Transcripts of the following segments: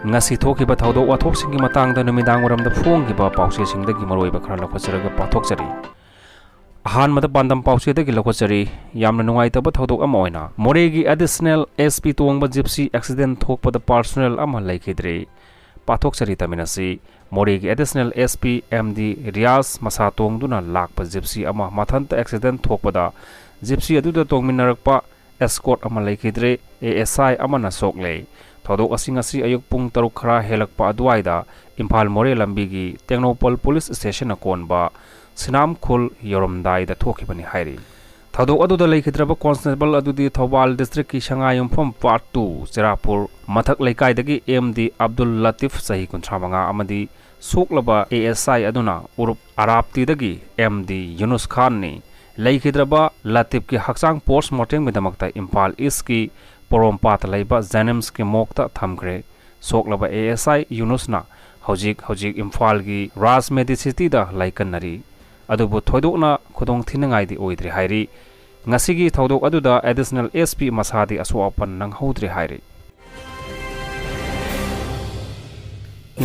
ngasi thokiba thodok wathoksingi matangda numidang waramda phonggiba pausesingdagi maroiba khara lakhosaraga pathoksari ahanmada bandam pausedagi lakhosari yamna nungaitaba thodok ama oina moregi additional SP tongba gypsy accident thokpada personnel ama laikhidre pathoksari taminasi moregi additional SP MD Riaz masa tongduna lakpa gypsy ama mathanta accident thokpada gypsy aduda tongminarakpa escort ama laikhidre ASI ama na sokle thodok asingasi ayuk pung taruk khara helakpa aduaida Imphal More lambigi Tengnopal police station akonba sinam khul yoromdai da thokibani hairi thodok aduda laikhidraba constable adudi Thobal district ki Sangayum from part 2 Cherapur mathak laikai dagi MD Abdul Latif sahi kuntramanga amadi soklaba ASI aduna urup arapti dagi MD Yunus Khan ni laikhidraba Latif ki haksang post mortem medamakta Imphal East ki Porompat laiba Zenems ki mokta thamkre soklaba ASI Yunus na hojik Imphal gi Raj Medicity da laikannari adubu thoidokna khudong thinangai di oidri hairi ngasigi thodok aduda additional SP masadi aswapan nang hodri hairi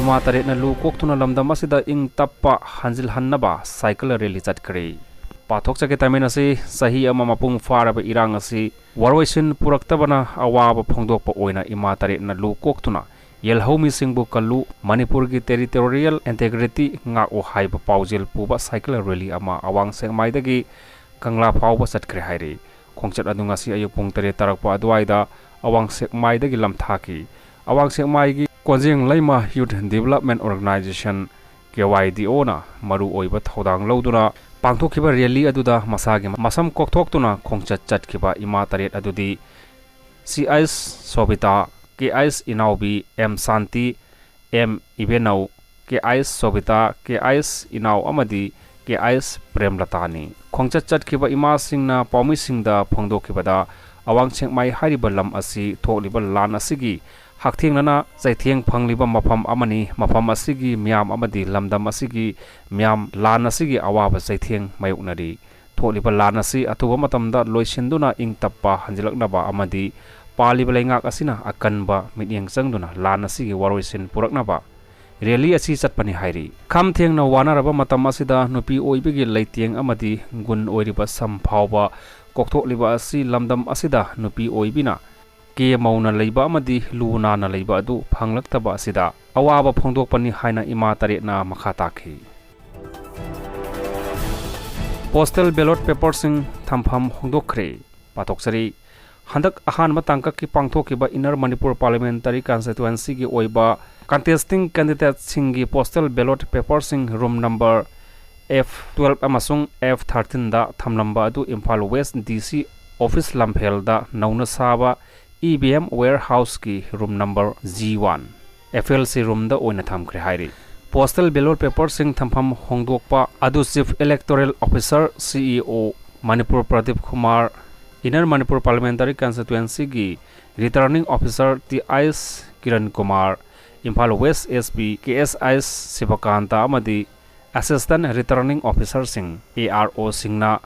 ima tare na lu koktuna lamdam asida ing tappa hanjil hannaba cycle rally chatkre pathok chake taminasi sahi ama mapung faraba irang asi warwaisin puraktabana awaba phongdokpa oina ima tare na lu koktuna yelhomi singbu kallu Manipur gi territorial integrity nga o haiba paujil puba cycle rally ama awang sengmai dagi kangla phawba chatkre hairi khongchat adunga si ayuk pung tare tarakpa adwaida awang sengmai dagi lamthaki awang sengmai gi konjeng laima youth development organization KYDO na maru oiba thodang loduna pangthokhiba rally aduda masagi masam kokthokhtuna khongchat chatkiba ima taret adudi CIS Sobita KIS Inaubi M Santi M Ibenau KIS Sobita KIS Inau amadi KIS Premlatani khongchat chatkiba ima singna paumi singda phongdokhibada awang chengmai hariba lam asi tholiba lan asigi hakthengna chaitheng phangliba mafam amani mafam asigi myam amadi lamdam asigi myam lan asigi awaba chaitheng mayuknari tholiba lan asi atuba matamda loisinduna ingtappa hanjilaknaba amadi paliba lengak asina akanba mityeng changduna lan asigi waroisin puraknaba rally asi chatpani hairi khamthengna wanaraba matam asida nupi oibigi leitieng amadi gun oiriba samphawba koktholiba asi lamdam asida nupi oibina ke mauna leiba amadi luna na leiba adu phanglaktaba asida awaba phongdokpani haina ima tare na makha takhi postal ballot paper sing thampham Hongdokhre patoksari handak ahan matangka ki pangthokiba inner Manipur parliamentary constituency gi oiba contesting candidate singi postal ballot paper sing room number F12 amasung F13 da thamlamba adu Imphal West DC office lamphel da nauna saba EBM warehouse ki room number G1 FLC room da oina thamkre hairi postal ballot paper sing thampham Hongdokpa adu chief electoral officer CEO Manipur Pradeep Kumar inner Manipur parliamentary constituency gi returning officer TIS Kiran Kumar Imphal West SP KSIS Sivakanta amadi assistant returning officer sing ARO singna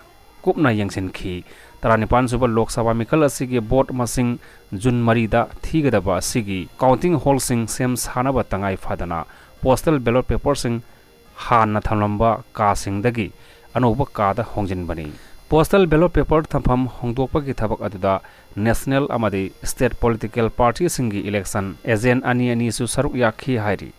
kupna yengsin-khi Taranipan suba Lok Sabha Mikhal asigi vote masing Jun marida thigadaba asigi counting hall sing sem sanaba tangai phadana postal ballot paper sing han na thamlamba ka singdagi anoba ka da hongjinbani postal ballot paper thampham Hongdokpa ki thabak aduda national amadi state political party singi election agent ani su saruk yakhi hairi